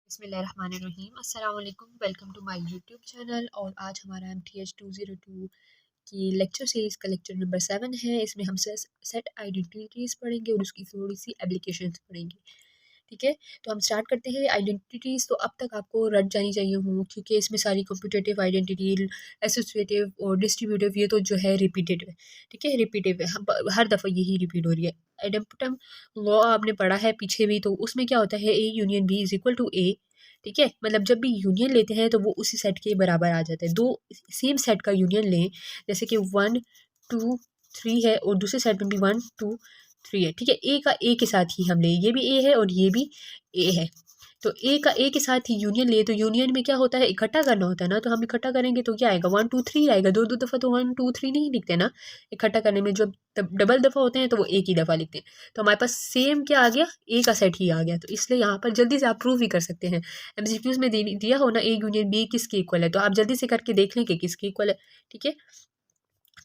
बिस्मिल्लाहिर्रहमानिर्रहीम अस्सलाम वालेकुम welcome to my YouTube channel. और आज हमारा MTH 202 की लेक्चर सीरीज़ का लेक्चर नंबर 7 है। इसमें हम सेट आइडेंटिटीज़ पढ़ेंगे और उसकी थोड़ी सी एप्लीकेशंस पढ़ेंगे। ठीक है, तो हम स्टार्ट करते हैं। आइडेंटिटीज़ तो अब तक आपको रट जानी चाहिए हूँ, क्योंकि इसमें सारी कम्पिटिटिव आइडेंटिटी, एसोसिएटिव और डिस्ट्रीब्यूटिव ये तो जो है रिपीटेड है। ठीक है, रिपीटिव है, हर दफ़ा यही रिपीट हो रही है। आइडेम्पटम लॉ आपने पढ़ा है पीछे भी, तो उसमें क्या होता है, A union B is equal to A. ठीक है, मतलब जब भी यूनियन लेते हैं तो वो उसी सेट के बराबर आ जाता है। दो सेम सेट का यूनियन लें, जैसे कि 1 2 3 है और दूसरे सेट में भी 1 2 3 है। ठीक है, ए का ए के साथ ही हम ले, ये भी ए है और ये भी ए है, तो ए का ए के साथ ही यूनियन ले। तो यूनियन में क्या होता है, इकट्ठा करना होता है ना, तो हम इकट्ठा करेंगे तो क्या आएगा, 1 2 3 आएगा। दो दो दफ़ा तो 1 2 3 नहीं लिखते ना इकट्ठा करने में। जब डबल दफ़ा होते हैं तो वो एक ही दफ़ा लिखते हैं। तो हमारे पास सेम क्या आ गया, ए का सेट ही आ गया। तो इसलिए यहाँ पर जल्दी से आप प्रूव भी कर सकते हैं। MCQs में दिया हो ना, ए यूनियन बी किसके इक्वल है, तो आप जल्दी से करके देख लें कि किसके इक्वल है। ठीक है,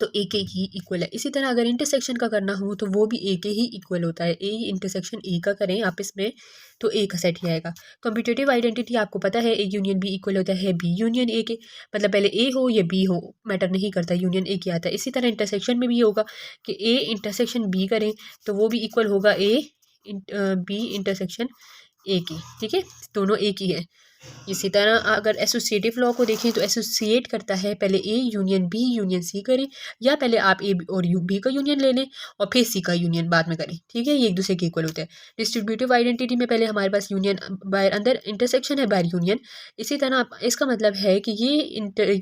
तो ए के ही इक्वल है। इसी तरह अगर इंटरसेक्शन का करना हो तो वो भी ए के ही इक्वल होता है। ए इंटरसेक्शन ए का करें आपस में तो ए का सेट ही आएगा। कम्पिटिटिव आइडेंटिटी आपको पता है, ए यूनियन बी इक्वल होता है बी यूनियन ए के। मतलब पहले ए हो या बी हो मैटर नहीं करता, यूनियन ए के आता है। इसी तरह इंटरसेक्शन में भी होगा कि ए इंटरसेक्शन बी करें तो वो भी इक्वल होगा ए बी इंटरसेक्शन ए की। ठीक है, दोनों एक ही है। इसी तरह अगर एसोसिएटिव लॉ को देखें तो एसोसिएट करता है, पहले A union B union C करें, या पहले आप ए और यू बी का यूनियन ले लें और फिर सी का यूनियन बाद में करें। ठीक है, ये एक दूसरे के इक्वल होते हैं। डिस्ट्रीब्यूटिव आइडेंटिटी में पहले हमारे पास यूनियन बाहर अंदर इंटरसेक्शन है, बाहर यूनियन। इसी तरह इसका मतलब है कि ये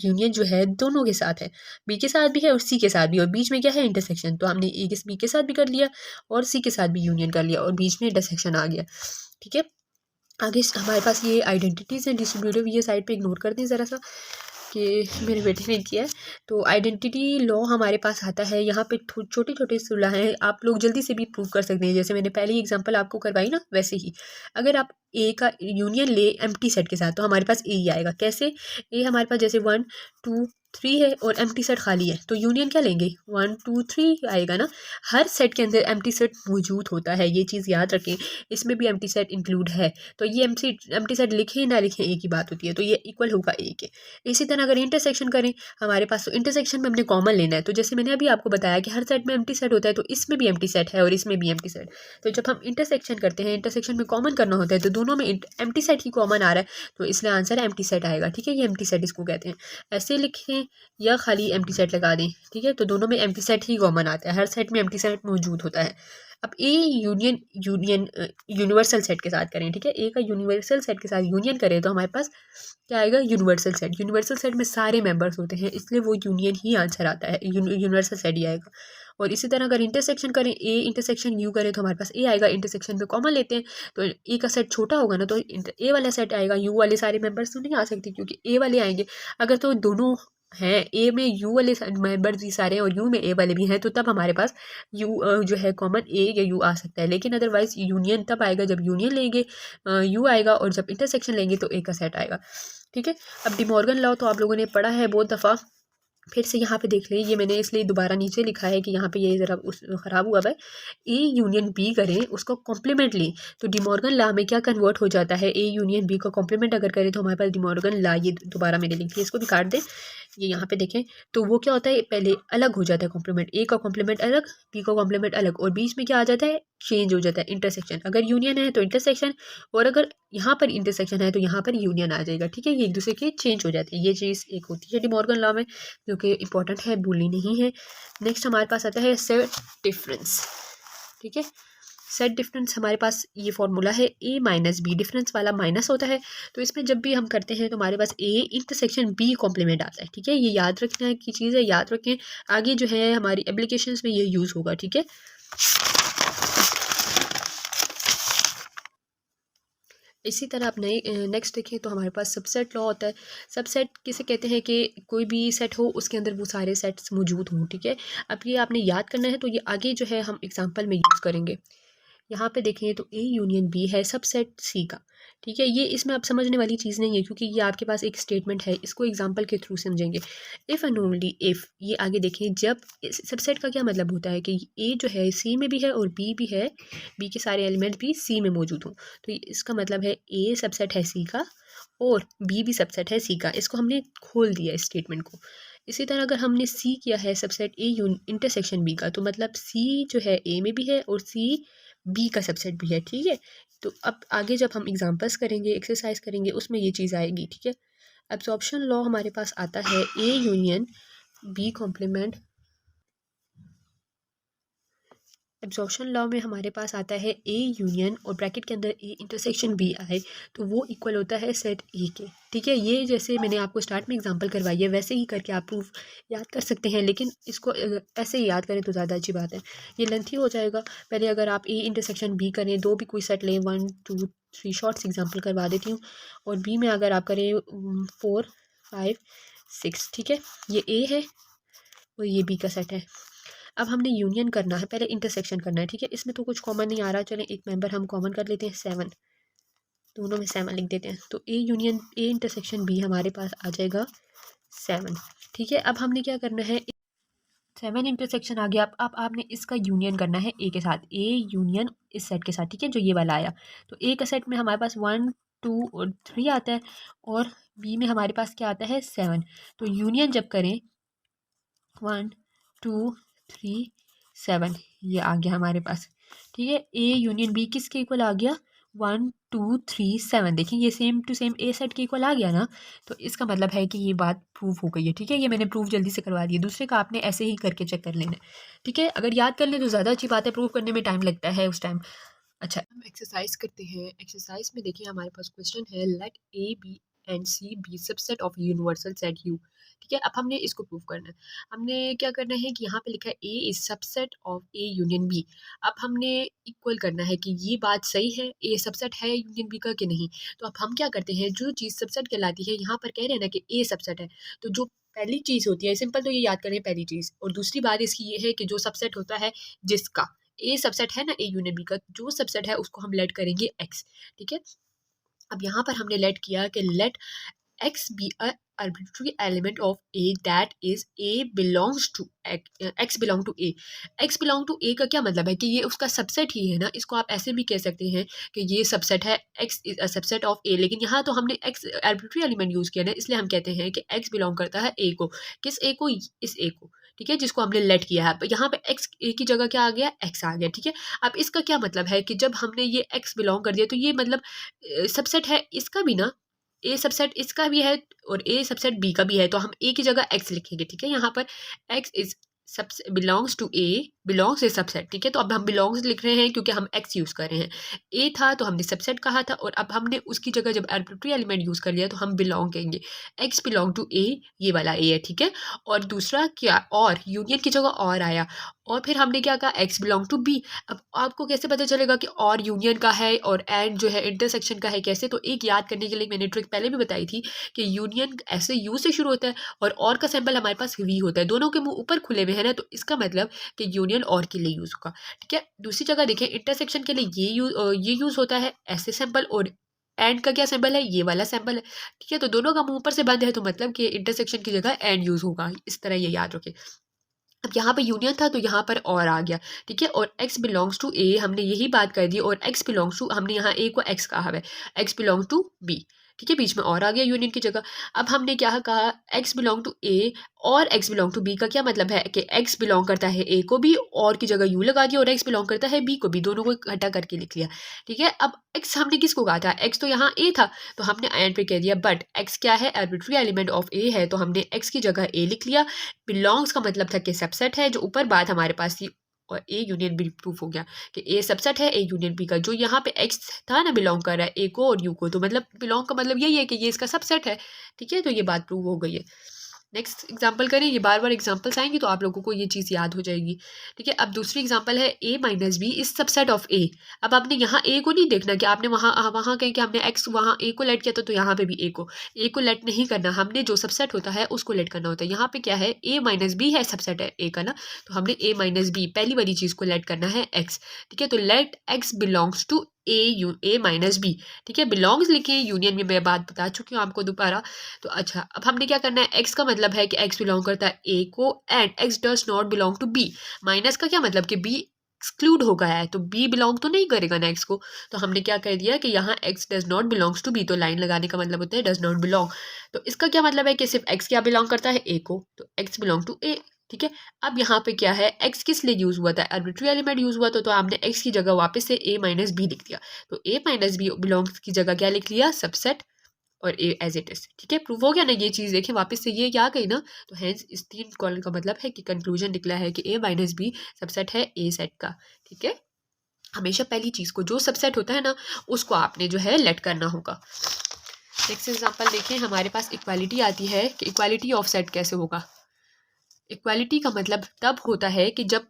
यूनियन जो है दोनों के साथ है, बी के साथ भी है और सी के साथ भी, और बीच में क्या है, इंटरसेक्शन। तो हमने ए के बी के साथ भी कर लिया और सी के साथ भी यूनियन कर लिया और बीच में इंटरसेक्शन आ गया। ठीक है, आगे हमारे पास ये आइडेंटिटीज़ हैं डिस्ट्रीब्यूटिव, ये साइड पे इग्नोर कर दें ज़रा सा कि मेरे बेटे ने किया है। तो आइडेंटिटी लॉ हमारे पास आता है, यहाँ पे छोटे छोटे सुलह हैं, आप लोग जल्दी से भी प्रूव कर सकते हैं। जैसे मैंने पहले ही एग्जांपल आपको करवाई ना, वैसे ही अगर आप ए का यूनियन ले एम्प्टी सेट के साथ तो हमारे पास ए ही आएगा। कैसे, ए हमारे पास जैसे 1 2 3 है और एम्प्टी सेट खाली है, तो यूनियन क्या लेंगे, 1 2 3 आएगा ना। हर सेट के अंदर एम्प्टी सेट मौजूद होता है, ये चीज़ याद रखें। इसमें भी एम्प्टी सेट इंक्लूड है, तो ये एम्प्टी सेट लिखें ना लिखें एक ही बात होती है, तो ये इक्वल होगा ए के। इसी तरह अगर इंटरसेक्शन करें हमारे पास, तो इंटरसेक्शन में हमने कॉमन लेना है। तो जैसे मैंने अभी आपको बताया कि हर सेट में एम्प्टी सेट होता है, तो इसमें भी एम्प्टी सेट है और इसमें भी एम्प्टी सेट। तो जब हम इंटरसेक्शन करते हैं, इंटरसेक्शन में कॉमन करना होता है, तो दोनों में एम्प्टी सेट ही कॉमन आ रहा है, तो इसलिए आंसर एम्प्टी सेट आएगा। ठीक है, ये एम्प्टी सेट इसको कहते हैं। ऐसे लिखें या खाली एम्प्टी सेट लगा दें। ठीक है, तो दोनों में एम्प्टी सेट ही कॉमन आता है, हर सेट में एम्प्टी सेट मौजूद होता है। अब A union union universal set के साथ करें। ठीक है, ए का यूनिवर्सल सेट के साथ यूनियन करें तो हमारे पास क्या आएगा, यूनिवर्सल सेट। यूनिवर्सल सेट में सारे मेंबर्स होते हैं, इसलिए वो यूनियन ही आंसर आता है, यूनिवर्सल सेट ही आएगा। और इसी तरह अगर इंटरसेक्शन करें, ए इंटरसेक्शन यू करें तो हमारे पास ए आएगा। इंटरसेक्शन में कॉमन लेते हैं तो ए का सेट छोटा होगा ना, तो ए वाला सेट आएगा। यू वाले सारे मेंबर्स तो नहीं आ सकते क्योंकि ए वाले आएंगे। अगर तो दोनों हैं, ए में यू वाले मेंबर्स भी सारे हैं और यू में ए वाले भी हैं, तो तब हमारे पास यू जो है कॉमन ए या यू आ सकता है। लेकिन अदरवाइज यूनियन तब आएगा जब यूनियन लेंगे यू आएगा, और जब इंटरसेक्शन लेंगे तो ए का सेट आएगा। ठीक है, अब डिमॉर्गन लॉ तो आप लोगों ने पढ़ा है बहुत दफ़ा, फिर से यहाँ पे देख लें। ये मैंने इसलिए दोबारा नीचे लिखा है कि यहाँ पे ये ज़रा उस ख़राब हुआ है। ए यूनियन बी करें, उसका कॉम्प्लीमेंट लें, तो डिमॉर्गन लॉ में क्या कन्वर्ट हो जाता है, ए यूनियन बी का कॉम्प्लीमेंट अगर करें तो हमारे पास डिमॉर्गन लॉ, ये दोबारा मैंने लिख दिया, इसको भी काट दें। ये यहाँ पे देखें तो वो क्या होता है, पहले अलग हो जाता है कॉम्प्लीमेंट, ए का कॉम्प्लीमेंट अलग, बी का कॉम्प्लीमेंट अलग, और बीच में क्या आ जाता है, चेंज हो जाता है, इंटरसेक्शन। अगर यूनियन है तो इंटरसेक्शन, और अगर यहाँ पर इंटरसेक्शन है तो यहाँ पर यूनियन आ जाएगा। ठीक है, ये एक दूसरे के चेंज हो जाती है, ये चीज़ एक होती है डिमॉर्गन लॉ में, जो कि इंपॉर्टेंट है, भूलनी नहीं है। नेक्स्ट हमारे पास आता है सेट डिफरेंस। ठीक है, सेट डिफरेंस हमारे पास ये फॉर्मूला है, ए माइनस बी, डिफरेंस वाला माइनस होता है, तो इसमें जब भी हम करते हैं तो हमारे पास ए इंटरसेक्शन बी कॉम्प्लीमेंट आता है। ठीक है, ये याद रखना की चीज़ है, याद रखें, आगे जो है हमारी एप्लीकेशंस में ये यूज़ होगा। ठीक है, इसी तरह आप नए नेक्स्ट देखें तो हमारे पास सबसेट लॉ होता है। सबसेट किसे कहते हैं कि कोई भी सेट हो उसके अंदर वो सारे सेट्स मौजूद हों। ठीक है, अब ये आपने याद करना है, तो ये आगे जो है हम एग्जांपल में यूज़ करेंगे। यहाँ पे देखें तो ए यूनियन बी है सबसेट सी का। ठीक है, ये इसमें अब समझने वाली चीज़ नहीं है क्योंकि ये आपके पास एक स्टेटमेंट है, इसको एग्जांपल के थ्रू समझेंगे। इफ़ एंड ओनली इफ़, ये आगे देखें, जब सबसेट का क्या मतलब होता है कि ए जो है सी में भी है और बी भी है, बी के सारे एलिमेंट भी सी में मौजूद हों। तो इसका मतलब है ए सबसेट है सी का और बी भी सबसेट है सी का। इसको हमने खोल दिया इस स्टेटमेंट को। इसी तरह अगर हमने सी किया है सबसेट ए इंटरसेक्शन बी का, तो मतलब सी जो है ए में भी है और सी बी का सबसेट भी है। ठीक है, तो अब आगे जब हम एग्जांपल्स करेंगे, एक्सरसाइज करेंगे, उसमें ये चीज़ आएगी। ठीक है, एब्जॉर्प्शन लॉ हमारे पास आता है A union B complement. Absorption law में हमारे पास आता है ए यूनियन और ब्रैकेट के अंदर ए इंटरसेक्शन बी आए तो वो इक्वल होता है सेट ए के। ठीक है, ये जैसे मैंने आपको स्टार्ट में एग्जांपल करवाई है वैसे ही करके आप प्रूफ याद कर सकते हैं, लेकिन इसको ऐसे ही याद करें तो ज़्यादा अच्छी बात है। ये लेंथी हो जाएगा। पहले अगर आप ए इंटरसेक्शन बी करें, दो भी कोई सेट लें, 1 2 3 शॉर्ट्स एग्जाम्पल करवा देती हूँ, और बी में अगर आप करें 4 5 6। ठीक है, ये ए है और ये बी का सेट है। अब हमने यूनियन करना है, पहले इंटरसेक्शन करना है। ठीक है, इसमें तो कुछ कॉमन नहीं आ रहा, चलें एक मेंबर हम कॉमन कर लेते हैं, 7। दोनों में 7 लिख देते हैं, तो A union A intersection B हमारे पास आ जाएगा 7। ठीक है, अब हमने क्या करना है, 7 इंटरसेक्शन आ गया। अब आपने इसका यूनियन करना है ए के साथ, ए यूनियन इस सेट के साथ। ठीक है, जो ये वाला आया, तो ए का सेट में हमारे पास 1 2 और 3 आता है और बी में हमारे पास क्या आता है, 7। तो यूनियन जब करें 1 2 3 7, ये आ गया हमारे पास। ठीक है, ए यूनियन बी किसके इक्वल आ गया, 1 2 3 7। देखिए ये same to same A set के इक्वल आ गया ना, तो इसका मतलब है कि ये बात प्रूव हो गई है। ठीक है, ये मैंने प्रूफ जल्दी से करवा दिया, दूसरे का आपने ऐसे ही करके चेक कर लेना है। ठीक है, अगर याद कर लें तो ज़्यादा अच्छी बात है, प्रूव करने में टाइम लगता है उस टाइम। अच्छा, हम एक्सरसाइज करते हैं। एक्सरसाइज में देखिए हमारे पास क्वेश्चन है, let A B and C be subset of universal set U. ठीक है, अब हमने इसको प्रूव करना है। हमने क्या करना है कि यहाँ पे लिखा है A is subset of A union B. अब हमने इक्वल करना है कि ये बात सही है, ए सबसेट है यूनियन बी का कि नहीं। तो अब हम क्या करते हैं, जो चीज़ सबसेट कहलाती है, यहाँ पर कह रहे हैं ना कि ए सबसेट है, तो जो पहली चीज़ होती है, सिंपल तो ये याद करें पहली चीज़, और दूसरी बात इसकी ये है कि जो सबसेट होता है जिसका ए सबसेट है ना, ए यूनियन बी का जो सबसेट है उसको हम लेट करेंगे एक्स। ठीक है, अब यहाँ पर हमने लेट किया कि late x be a arbitrary element of A that is A belongs to x belong to A। x belong to A का क्या मतलब है कि ये उसका सबसेट ही है ना। इसको आप ऐसे भी कह सकते हैं कि ये सबसेट है, x is a subset of A, लेकिन यहाँ तो हमने x arbitrary element यूज़ किया ना, इसलिए हम कहते हैं कि x बिलोंग करता है A को। किस A को, इस A को। ठीक है, जिसको हमने लेट किया है। यहाँ पे x A की जगह क्या आ गया, x आ गया। ठीक है, अब इसका क्या मतलब है कि जब हमने ये x बिलोंग कर दिया तो ये मतलब सबसेट है इसका भी ना, ए सबसेट इसका भी है और ए सबसेट बी का भी है, तो हम ए की जगह एक्स लिखेंगे। ठीक है, यहाँ पर एक्स इज सब belongs to A, belongs is subset. ठीक है, तो अब हम बिलोंग्स लिख रहे हैं क्योंकि हम एक्स यूज़ कर रहे हैं। ए था तो हमने सबसेट कहा था, और अब हमने उसकी जगह जब आर्बिट्री एलिमेंट यूज़ कर लिया तो हम बिलोंग कहेंगे। एक्स बिलोंग टू ए, ये वाला ए है। ठीक है, और दूसरा क्या, और यूनियन की जगह और आया, और फिर हमने क्या कहा, एक्स बिलोंग टू बी। अब आपको कैसे पता चलेगा कि और यूनियन का है और एंड जो है इंटरसेक्शन का है, कैसे, तो एक याद करने के लिए मैंने ट्रिक पहले भी बताई थी कि यूनियन ऐसे यू से शुरू होता है और का सिंबल हमारे पास वी होता है, दोनों के मुंह ऊपर खुले हुए हैं ना, तो इसका मतलब कि यूनियन और के लिए यूज़ होगा। ठीक है, दूसरी जगह देखें इंटरसेक्शन के लिए ये यूज़ होता है ऐसे सिंबल, और एंड का क्या सिंबल है, ये वाला सिंबल है। ठीक है, तो दोनों का मुंह ऊपर से बंद है, तो मतलब कि इंटरसेक्शन की जगह एंड यूज़ होगा, इस तरह ये याद रखें। अब यहाँ पे यूनियन था तो यहाँ पर और आ गया। ठीक है, और x बिलोंग्स टू ए हमने यही बात कर दी, और x बिलोंग्स टू, हमने यहाँ a को x कहा है, x बिलोंग टू b। ठीक है, बीच में और आ गया यूनियन की जगह। अब हमने क्या कहा, x बिलोंग टू a और x बिलोंग टू b का क्या मतलब है कि x बिलोंग करता है a को भी, और की जगह u लगा दिया, और x बिलोंग करता है b को भी, दोनों को इकट्ठा करके लिख लिया। ठीक है, अब x हमने किसको कहा था, x तो यहाँ a था, तो हमने एंड पे कह दिया, बट x क्या है, आर्बिट्री एलिमेंट ऑफ a है, तो हमने x की जगह a लिख लिया। बिलोंग्स का मतलब था कि सबसेट है, जो ऊपर बात हमारे पास थी, और ए यूनियन बी प्रूफ हो गया कि ए सबसेट है ए यूनियन बी का। जो यहाँ पे एक्स था ना, बिलोंग कर रहा है ए को और यू को, तो मतलब बिलोंग का मतलब यही है कि ये इसका सबसेट है। ठीक है, तो ये बात प्रूव हो गई है। नेक्स्ट एग्जाम्पल करें, ये बार बार एग्जाम्पल्स आएंगे तो आप लोगों को ये चीज़ याद हो जाएगी। ठीक है, अब दूसरी एग्जाम्पल है a minus B is subset of a। अब आपने यहाँ a को नहीं देखना कि आपने वहाँ कहें कि हमने x वहाँ a को लेट किया तो यहाँ पे भी a को लेट नहीं करना, हमने जो सबसेट होता है उसको लेट करना होता है। यहाँ पे क्या है, a माइनस बी है, सबसेट है a का ना, तो हमने a माइनस बी पहली वाली चीज़ को लेट करना है x। ठीक है, तो let x belongs to a minus B. ठीक है, बिलोंग्स लिखे, यूनियन में मैं बात बता चुकी हूँ आपको दोबारा। तो अच्छा, अब हमने क्या करना है, x का मतलब है कि x बिलोंग करता है a को, and x does not belong to b। Minus का क्या मतलब कि b एक्सक्लूड हो गया है, तो b बिलोंग तो नहीं करेगा ना x को। तो हमने क्या कर दिया कि यहाँ x does not belongs to b, तो लाइन लगाने का मतलब होता है डज नॉट बिलोंग। तो इसका क्या मतलब है कि सिर्फ x क्या बिलोंग करता है, a को, तो x बिलोंग टू a। ठीक है, अब यहाँ पे क्या है, x किस लिए यूज हुआ था, आर्बिट्री एलिमेंट यूज हुआ तो हमने x की जगह वापस से a माइनस बी लिख दिया। तो a माइनस बी बिलोंग्स की जगह क्या लिख लिया, सबसेट, और ए एज इट इज। ठीक है, प्रूव हो गया ना ये चीज़, देखें वापस से ये क्या गई ना। तो हैंस इस 3 कॉलम का मतलब है कि कंक्लूजन निकला है कि ए माइनस बी सबसेट है ए सेट का। ठीक है, हमेशा पहली चीज़ को जो सबसेट होता है ना उसको आपने जो है लेट करना होगा। नेक्स्ट एग्जांपल देखें, हमारे पास इक्वालिटी आती है कि इक्वालिटी ऑफ सेट कैसे होगा। इक्वालिटी का मतलब तब होता है कि जब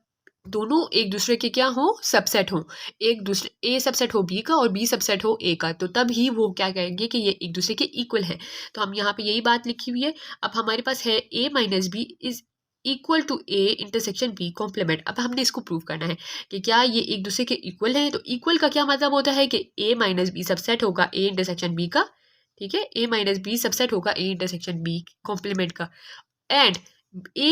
दोनों एक दूसरे के क्या हो, सबसेट हो, एक दूसरे ए सबसेट हो बी का और बी सबसेट हो ए का, तो तब ही वो क्या कहेंगे कि ये एक दूसरे के इक्वल है। तो हम यहाँ पे यही बात लिखी हुई है। अब हमारे पास है a minus B is equal to a intersection b complement. अब हमने इसको प्रूव करना है कि क्या ये एक दूसरे के इक्वल है। तो इक्वल का क्या मतलब होता है कि a माइनस बी सबसेट होगा a इंटरसेक्शन b का। ठीक है, a माइनस बी सबसेट होगा a इंटरसेक्शन b कॉम्प्लीमेंट का, and a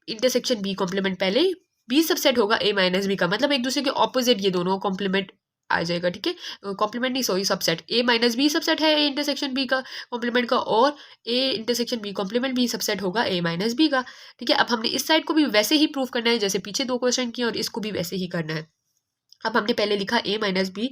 intersection B complement पहले, बी सबसेट होगा ए माइनस बी का, मतलब एक दूसरे के ऑपोजिट ये दोनों कॉम्प्लीमेंट आ जाएगा। ठीक है, कॉम्प्लीमेंट नहीं sorry subset, A minus B subset है ए इंटरसेक्शन बी का कॉम्प्लीमेंट का, और A intersection B complement B subset होगा ए माइनस बी का। ठीक है, अब हमने इस साइड को भी वैसे ही प्रूव करना है जैसे पीछे 2 क्वेश्चन किए, और इसको भी वैसे ही करना है। अब हमने पहले लिखा ए माइनस बी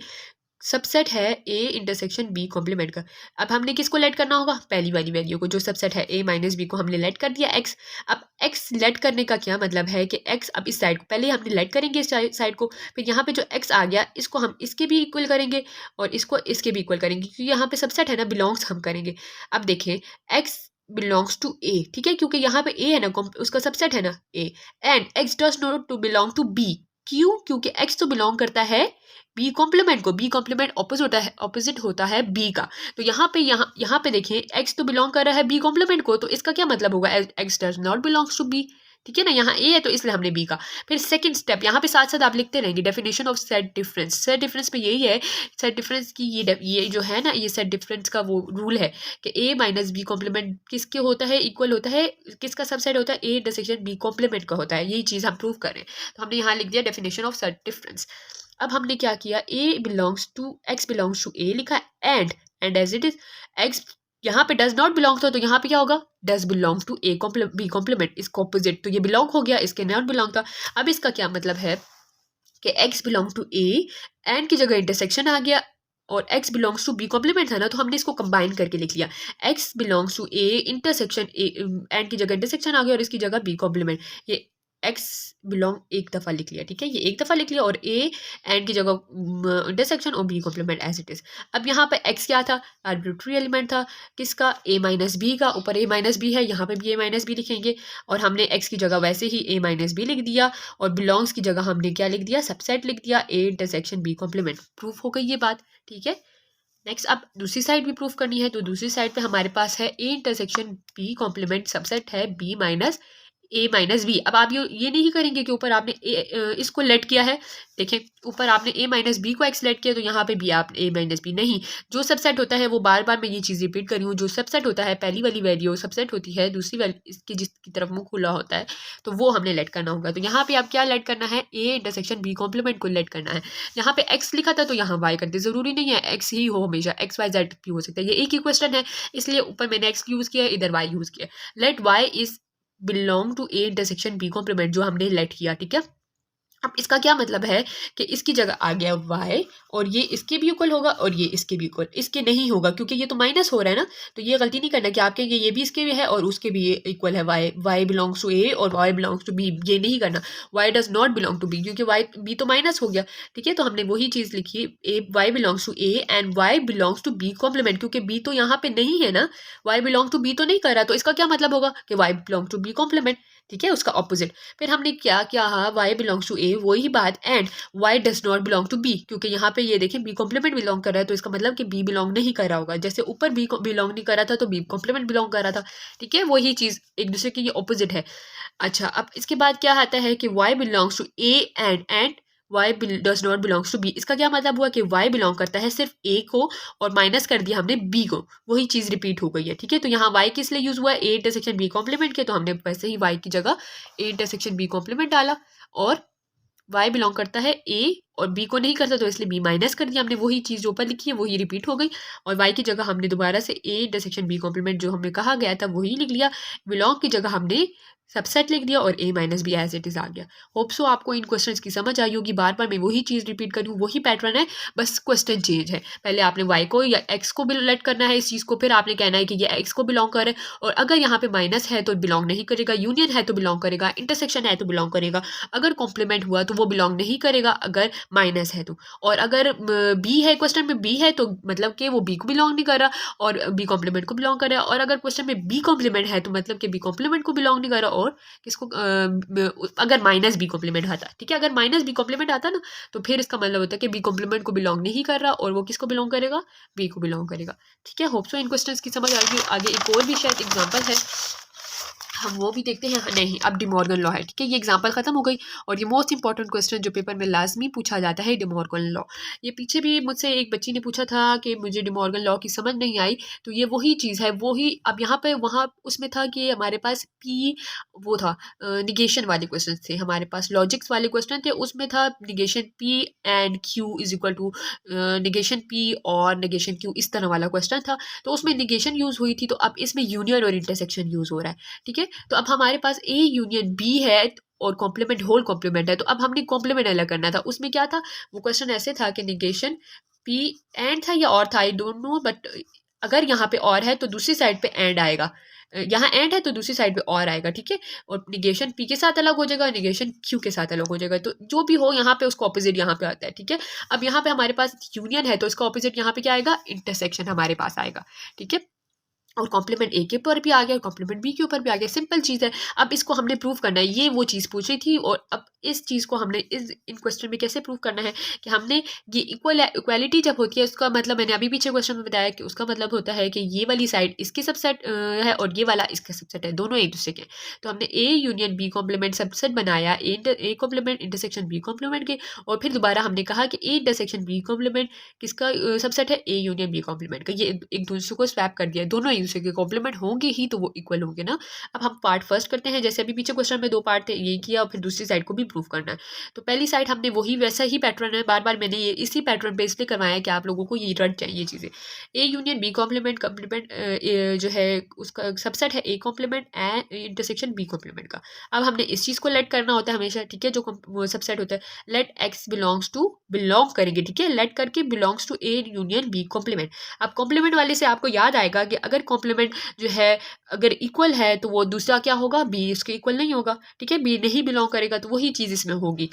सबसेट है ए इंटरसेक्शन बी कॉम्प्लीमेंट का। अब हमने किसको लेट करना होगा, पहली वाली वैल्यू को, जो सबसेट है ए माइनस बी को हमने लेट कर दिया x। अब x लेट करने का क्या मतलब है कि x अब इस साइड को पहले हमने लेट करेंगे इस साइड को, फिर यहाँ पे जो x आ गया इसको हम इसके भी इक्वल करेंगे और इसको इसके भी इक्वल करेंगे, क्योंकि यहाँ पे सबसेट है ना, बिलोंग्स हम करेंगे। अब देखें x बिलोंग्स टू a, ठीक है, क्योंकि यहाँ पे a है ना, उसका सबसेट है ना a, and x does not to belong to b। क्यों, क्योंकि x तो बिलोंग करता है बी कॉम्प्लीमेंट को, बी कॉम्प्लीमेंट ऑपोजिट होता है बी का। तो यहाँ पे देखें x तो बिलोंग कर रहा है बी कॉम्प्लीमेंट को, तो इसका क्या मतलब होगा, x does not belongs to B. ठीक है ना, यहाँ a है तो इसलिए हमने b का। फिर सेकंड स्टेप, यहाँ पे साथ साथ आप लिखते रहेंगे definition of set difference. Set difference में यही है, सेट डिफरेंस की ये जो है ना, ये सेट डिफरेंस का वो रूल है कि a माइनस बी कॉम्प्लीमेंट किसके होता है, इक्वल होता है, किसका सबसेट होता है, a इंटरसेक्शन बी कॉम्प्लीमेंट का होता है। यही चीज़ हम प्रूव करें, तो हमने यहाँ लिख दिया डेफिनेशन ऑफ सेट डिफरेंस। अब हमने क्या किया, x बिलोंग्स टू a लिखा, and as it is x यहाँ पे डज नॉट बिलोंग था, तो यहाँ पे क्या होगा, does belong to a B complement, इसको ऑपोजिट, तो ये बिलोंग हो गया, इसके नॉट बिलोंग था। अब इसका क्या मतलब है कि x belong to a, and की जगह इंटरसेक्शन आ गया, और x belongs to b complement था ना, तो हमने इसको कंबाइन करके लिख लिया, x belongs to a intersection a, and की जगह इंटरसेक्शन आ गया और इसकी जगह b कॉम्प्लीमेंट, ये x बिलोंग एक दफ़ा लिख लिया। ठीक है, ये एक दफ़ा लिख लिया, और a एंड की जगह इंटरसेक्शन और b complement as it is. अब यहाँ पे x क्या था, आर्बिट्री एलिमेंट था, किसका, a माइनस बी का, ऊपर a माइनस बी है, यहाँ पे भी a माइनस बी लिखेंगे, और हमने x की जगह वैसे ही a माइनस बी लिख दिया, और बिलोंग्स की जगह हमने क्या लिख दिया, सबसेट लिख दिया, a intersection b complement. Proof हो गई ये बात। ठीक है, नेक्स्ट अब दूसरी साइड भी प्रूफ करनी है, तो दूसरी साइड पे हमारे पास है a intersection b complement subset है b minus a minus B. अब आप ये नहीं करेंगे कि ऊपर आपने इसको लेट किया है, देखें ऊपर आपने a माइनस बी को x लेट किया, तो यहाँ पे भी आप a माइनस बी नहीं, जो सबसेट होता है वो बार बार मैं ये चीज़ रिपीट कर रही हूँ, जो सबसेट होता है पहली वाली वैल्यू सबसेट होती है, दूसरी वाली इसकी जिसकी तरफ मुंह खुला होता है तो वो हमने लेट करना होगा। तो यहाँ पे आप क्या लेट करना है, a इंटरसेक्शन b कॉम्प्लीमेंट को लेट करना है। यहाँ पे x लिखा था तो यहाँ y करते, ज़रूरी नहीं है x ही हो, हमेशा x y z भी हो सकता है, ये एक ही क्वेश्चन है इसलिए ऊपर मैंने x यूज़ किया, इधर y यूज़ किया। Let y is belong to a intersection b complement, जो हमने लेट किया। ठीक है, अब इसका क्या मतलब है कि इसकी जगह आ गया y और ये इसके भी इक्वल होगा और ये इसके भी इक्वल, इसके नहीं होगा क्योंकि ये तो माइनस हो रहा है ना। तो ये गलती नहीं करना कि आप कहेंगे ये भी इसके भी है और उसके भी ये इक्वल है y बिलोंग्स टू a और y बिलोंग्स टू b, ये नहीं करना। y does not belong to b क्योंकि b तो माइनस हो गया, ठीक है। तो हमने वही चीज़ लिखी y belongs to a and y belongs to b complement, क्योंकि b तो यहाँ पे नहीं है ना, y बिलोंग टू b तो नहीं कर रहा, तो इसका क्या मतलब होगा कि y belong to b complement, ठीक है, उसका ऑपोजिट। फिर हमने क्या किया, y बिलोंग्स टू a, वही बात, and y does not belong to b, क्योंकि यहाँ पे ये देखें b कॉम्प्लीमेंट बिलोंग कर रहा है, तो इसका मतलब कि b बिलोंग नहीं कर रहा होगा। जैसे ऊपर b बिलोंग नहीं कर रहा था तो b कॉम्प्लीमेंट बिलोंग कर रहा था, ठीक है, वही चीज़ एक दूसरे की ये ऑपोजिट है। अच्छा, अब इसके बाद क्या आता है कि y belongs to a and y does not belongs to b। इसका क्या मतलब हुआ कि y बिलोंग करता है सिर्फ a को और माइनस कर दिया हमने b को, वही चीज़ रिपीट हो गई है, ठीक है। तो यहाँ y किस लिए यूज़ हुआ है, a इंटरसेक्शन b कॉम्प्लीमेंट के, तो हमने वैसे ही y की जगह a इंटरसेक्शन b कॉम्प्लीमेंट डाला, और y बिलोंग करता है a और b को नहीं करता तो इसलिए b माइनस कर दिया हमने, वही चीज़ जो ऊपर लिखी है वही रिपीट हो गई, और y की जगह हमने दोबारा से a इंटरसेक्शन b कॉम्प्लीमेंट जो हमें कहा गया था वही लिख लिया, बिलोंग की जगह हमने सबसेट लिख दिया और a minus B as it is आ गया। होप सो आपको इन क्वेश्चंस की समझ आई होगी। बार बार मैं वही चीज़ रिपीट कर रही हूँ, वही पैटर्न है, बस क्वेश्चन चेंज है। पहले आपने y को या x को लेट करना है इस चीज़ को, फिर आपने कहना है कि ये x को बिलोंग करे, और अगर यहाँ पे माइनस है तो बिलोंग नहीं करेगा, यूनियन है तो बिलोंग करेगा, इंटरसेक्शन है तो बिलोंग करेगा, अगर कॉम्प्लीमेंट हुआ तो वो बिलोंग नहीं करेगा अगर माइनस है तो, और अगर b है, क्वेश्चन में b है तो मतलब कि वो b को बिलोंग नहीं कर रहा और b कॉम्प्लीमेंट को बिलोंग कर रहा है, और अगर क्वेश्चन में b कॉम्प्लीमेंट है तो मतलब कि b कॉम्प्लीमेंट को बिलोंग नहीं कर रहा, और किसको अगर माइनस बी कॉम्प्लीमेंट आता, ठीक है, अगर माइनस बी कॉम्प्लीमेंट आता ना तो फिर इसका मतलब होता है कि बी कॉम्प्लीमेंट को बिलोंग नहीं कर रहा और वो किसको बिलोंग करेगा, बी को बिलोंग करेगा, ठीक है। होप सो इन क्वेश्चंस की समझ आएगी। आगे एक और भी शायद एग्जांपल है, हम वो भी देखते हैं। नहीं, अब डिमॉर्गन लॉ है, ठीक है, ये एग्जांपल खत्म हो गई, और ये मोस्ट इंपॉर्टेंट क्वेश्चन जो पेपर में लाजमी पूछा जाता है, डिमॉर्गन लॉ। ये पीछे भी मुझसे एक बच्ची ने पूछा था कि मुझे डिमॉर्गन लॉ की समझ नहीं आई, तो ये वही चीज़ है, वही। अब यहाँ पे वहाँ उसमें था कि हमारे पास पी वो था, निगेशन वाले क्वेश्चन थे हमारे पास, लॉजिक्स वाले क्वेश्चन थे, उसमें था negation P and Q is equal to negation P और निगेशन क्यू, इस तरह वाला क्वेश्चन था। तो उसमें निगेशन यूज़ हुई थी, तो अब इसमें यूनियन और इंटरसेक्शन यूज़ हो रहा है, ठीक है। तो अब हमारे पास ए यूनियन बी है और कॉम्प्लीमेंट होल कॉम्प्लीमेंट है, तो अब हमने कॉम्प्लीमेंट अलग करना था। उसमें क्या था, वो क्वेश्चन ऐसे था कि निगेशन पी एंड था या और था, आई डोंट नो, बट अगर यहाँ पे और है तो दूसरी साइड पे एंड आएगा, यहाँ एंड है तो दूसरी साइड पे और आएगा, ठीक है, और निगेशन पी के साथ अलग हो जाएगा, निगेशन क्यू के साथ अलग हो जाएगा, तो जो भी हो यहाँ पे उसका ऑपोजिट यहाँ पे आता है, ठीक है। अब यहाँ पे हमारे पास यूनियन है तो इसका ऑपोजिट यहाँ पे क्या आएगा, इंटरसेक्शन हमारे पास आएगा, ठीक है, और कॉम्प्लीमेंट ए के ऊपर भी आ गया और कॉम्प्लीमेंट बी के ऊपर भी आ गया, सिंपल चीज़ है। अब इसको हमने प्रूव करना है, ये वो चीज़ पूछ रही थी, और अब इस चीज़ को हमने इन क्वेश्चन में कैसे प्रूव करना है कि हमने ये इक्वालिटी जब होती है उसका मतलब, मैंने अभी पीछे क्वेश्चन में बताया कि उसका मतलब होता है कि ये वाली साइड इसकी सबसेट है और ये वाला इसका सबसेट है, दोनों एक दूसरे के। तो हमने A union B complement subset बनाया, A complement intersection B complement के, और फिर दोबारा हमने कहा कि ए इंटरसेक्शन बी कॉम्प्लीमेंट किसका सबसेट है, ए यूनियन बी कॉम्प्लीमेंट का, ये एक दूसरे को स्वैप कर दिया, दोनों एक दूसरे के कॉम्प्लीमेंट होंगे ही तो वो इक्वल होंगे ना। अब हम पार्ट फर्स्ट करते हैं, जैसे अभी पीछे क्वेश्चन में दो पार्ट थे, ये किया और फिर दूसरी साइड को भी प्रूव करना है। तो पहली साइड हमने वही वैसा ही पैटर्न है, बार बार मैंने ये इसी पैटर्न पे इसलिए करवाया है कि आप लोगों को ये रट जाए ये चीज़ें। ए यूनियन बी कॉम्प्लीमेंट जो है उसका सबसेट है A complement and intersection B complement का। अब हमने इस चीज़ को लेट करना होता है हमेशा, ठीक है, जो सबसेट होता है, let X belongs to, belong करेंगे, ठीक है, लेट करके belongs to A union B complement. अब कॉम्प्लीमेंट वाले से आपको याद आएगा कि अगर कॉम्प्लीमेंट जो है अगर इक्वल है तो वो दूसरा क्या होगा, बी इसके इक्वल नहीं होगा, ठीक है, बी नहीं बिलोंग करेगा, तो वही चीज़ इसमें होगी।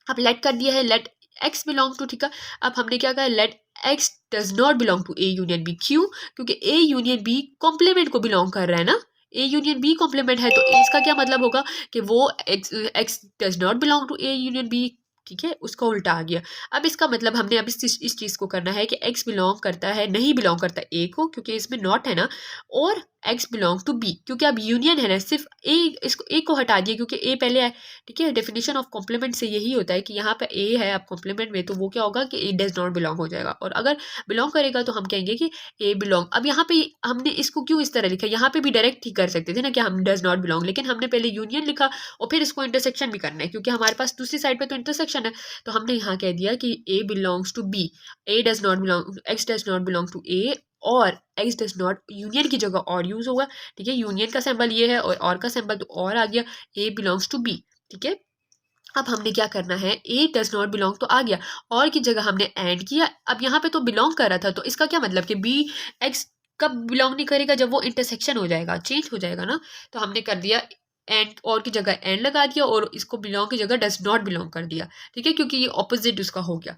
अब लेट कर दिया है, लेट एक्स बिलोंग टू, ठीक है। अब हमने क्या कहा, let X does not belong to A union B, क्यों, क्योंकि ए यूनियन बी कॉम्प्लीमेंट को बिलोंग कर रहा है ना, ए यूनियन बी कॉम्प्लीमेंट है, तो इसका क्या मतलब होगा कि वो X does not belong to A union B, ठीक है, उसका उल्टा आ गया। अब इसका मतलब हमने अब इस चीज़ को करना है कि एक्स बिलोंग करता है, नहीं बिलोंग करता ए को क्योंकि इसमें नॉट है ना, और एक्स बिलोंग टू बी क्योंकि अब यूनियन है ना, सिर्फ ए, इसको ए को हटा दिया क्योंकि ए पहले है, ठीक है। डेफिनेशन ऑफ कॉम्प्लीमेंट से यही होता है कि यहाँ पे ए है अब कॉम्प्लीमेंट में, तो वो क्या होगा कि ए डज नॉट बिलोंग हो जाएगा, और अगर बिलोंग करेगा तो हम कहेंगे कि ए बिलोंग। अब यहाँ पे हमने इसको क्यों इस तरह लिखा, यहाँ पे भी डायरेक्ट ठीक कर सकते थे ना कि हम डज नॉट बिलोंग, लेकिन हमने पहले यूनियन लिखा और फिर इसको इंटरसेक्शन भी करना है क्योंकि हमारे पास दूसरी साइड पे तो इंटरसेक्शन है, तो हमने यहाँ कह दिया कि A belongs to B, A does not belong, X does not belong to A, और एक्स डज नॉट, यूनियन की जगह और यूज होगा, ठीक है, यूनियन का सिंबल ये है और का सिंबल तो और आ गया, ए बिलोंग्स टू बी, ठीक है। अब हमने क्या करना है, ए डज नॉट बिलोंग तो आ गया, और की जगह हमने एंड किया। अब यहाँ पे तो बिलोंग कर रहा था, तो इसका क्या मतलब कि बी एक्स कब बिलोंग नहीं करेगा, जब वो इंटरसेक्शन हो जाएगा, चेंज हो जाएगा ना। तो हमने कर दिया एंड, और की जगह एंड लगा दिया, और इसको बिलोंग की जगह डज नॉट बिलोंग कर दिया। ठीक है, क्योंकि ये ऑपोजिट उसका हो गया।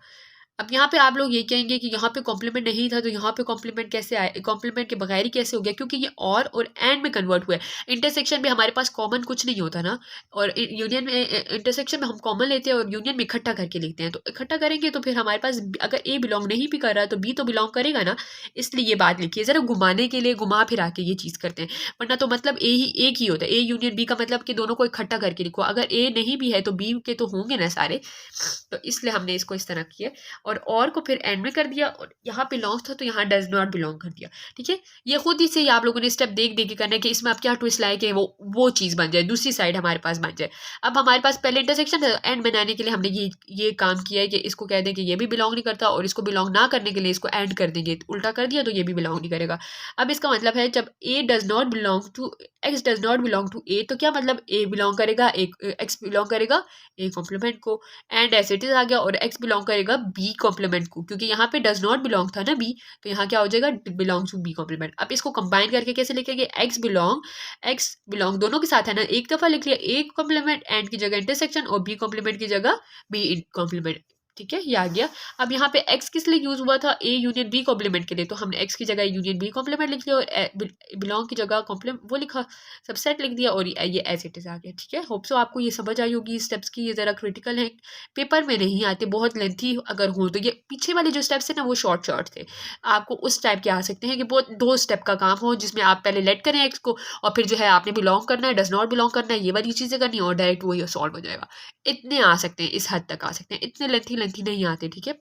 अब यहाँ पे आप लोग ये कहेंगे कि यहाँ पे कॉम्प्लीमेंट नहीं था, तो यहाँ पे कॉम्प्लीमेंट कैसे आया, कॉम्प्लीमेंट के बगैर ही कैसे हो गया, क्योंकि ये और एंड में कन्वर्ट हुआ है। इंटरसेक्शन में हमारे पास कॉमन कुछ नहीं होता ना, और यूनियन में, इंटरसेक्शन में हम कॉमन लेते हैं और यूनियन में इकट्ठा करके लिखते हैं। तो इकट्ठा करेंगे तो फिर हमारे पास अगर ए बिलोंग नहीं भी कर रहा है तो बी तो बिलोंग करेगा ना। इसलिए ये बात लिखी है, ज़रा घुमाने के लिए घुमा फिरा के ये चीज़ करते हैं, वरना तो मतलब ए ही एक ही होता है। ए यूनियन बी का मतलब कि दोनों को इकट्ठा करके लिखो, अगर ए नहीं भी है तो बी के तो होंगे ना सारे। तो इसलिए हमने इसको इस तरह किया, और को फिर एंड में कर दिया, और यहाँ बिलोंग था तो यहाँ डज नॉट बिलोंग कर दिया। ठीक है, ये खुद ही से ही आप लोगों ने स्टेप देख देख के करना है कि इसमें आप क्या ट्विस्ट लाए कि वो चीज़ बन जाए, दूसरी साइड हमारे पास बन जाए। अब हमारे पास पहले इंटरसेक्शन था, एंड बनाने के लिए हमने ये काम किया है कि इसको कह दें कि ये भी बिलोंग नहीं करता, और इसको बिलोंग ना करने के लिए इसको एंड कर देंगे, उल्टा कर दिया तो ये भी बिलोंग नहीं करेगा। अब इसका मतलब है जब A does not belong to X does not belong to A, तो क्या मतलब ए बिलोंग करेगा, एक्स बिलोंग करेगा ए कॉम्प्लीमेंट को, एंड एज इट इज आ गया, और एक्स बिलोंग करेगा बी कॉम्प्लीमेंट को, क्योंकि यहाँ पे डज नॉट बिलोंग था ना बी, तो यहाँ क्या हो जाएगा, बिलोंग्स टू बी कॉम्प्लीमेंट। अब इसको कंबाइन करके कैसे लिखेंगे, एक्स बिलोंग दोनों के साथ है ना, एक दफा लिख लिया ए कॉम्प्लीमेंट, एंड की जगह इंटरसेक्शन, और बी कॉम्प्लीमेंट की जगह बी कॉम्प्लीमेंट। ठीक है, ये आ गया। अब यहाँ पे एक्स किस लिए यूज हुआ था, ए यूनियन बी कॉम्प्लीमेंट के लिए, तो हमने एक्स की जगह यूनियन बी कॉम्प्लीमेंट लिख लिया, और बिलोंग की जगह कॉम्प्लीमेंट वो लिखा, सबसेट लिख दिया, और ये एज इट इज आ गया। ठीक है, होप सो आपको ये समझ आई होगी स्टेप्स की, ये ज़रा क्रिटिकल है, पेपर में नहीं आते, बहुत लेंथी अगर हो तो। ये पीछे वाले जो स्टेप्स है ना वो शॉर्ट शॉर्ट थे, आपको उस टाइप के आ सकते हैं कि बहुत 2 स्टेप का काम हो, जिसमें आप पहले लेट करें एक्स को, और फिर जो है आपने बिलोंग करना है, डज नॉट बिलोंग करना है, ये वाली चीज़ें करनी है, और डायरेक्ट वही सॉल्व हो जाएगा। इतने आ सकते हैं, इस हद तक आ सकते हैं, इतने लेंथी लेंथी नहीं आते। ठीक है,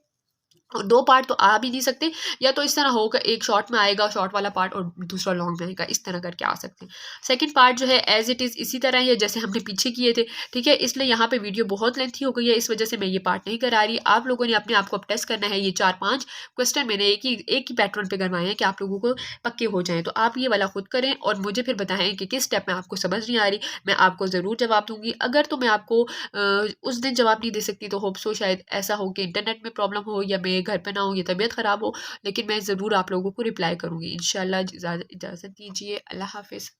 और 2 पार्ट तो आ भी नहीं सकते, या तो इस तरह होगा, एक शॉर्ट में आएगा शॉर्ट वाला पार्ट, और दूसरा लॉन्ग में आएगा, इस तरह करके आ सकते हैं। सेकंड पार्ट जो है एज इट इज़ इसी तरह ही है जैसे हमने पीछे किए थे। ठीक है, इसलिए यहाँ पे वीडियो बहुत लेंथी हो गई है, इस वजह से मैं ये पार्ट नहीं करा रही। आप लोगों ने अपने आप को अब टेस्ट करना है, ये 4-5 क्वेश्चन मैंने एक ही पैटर्न पे करवाए हैं कि आप लोगों को पक्के हो जाएँ। तो आप ये वाला खुद करें, और मुझे फिर बताएं कि किस स्टेप में आपको समझ नहीं आ रही, मैं आपको ज़रूर जवाब दूँगी। अगर तो मैं आपको उस दिन जवाब नहीं दे सकती, तो होप सो शायद ऐसा हो कि इंटरनेट में प्रॉब्लम हो, या मैं घर पे ना हूँ, या तबीयत ख़राब हो, लेकिन मैं ज़रूर आप लोगों को रिप्लाई करूँगी इंशाल्लाह। इजाज़त दीजिए, अल्लाह हाफ़िज़।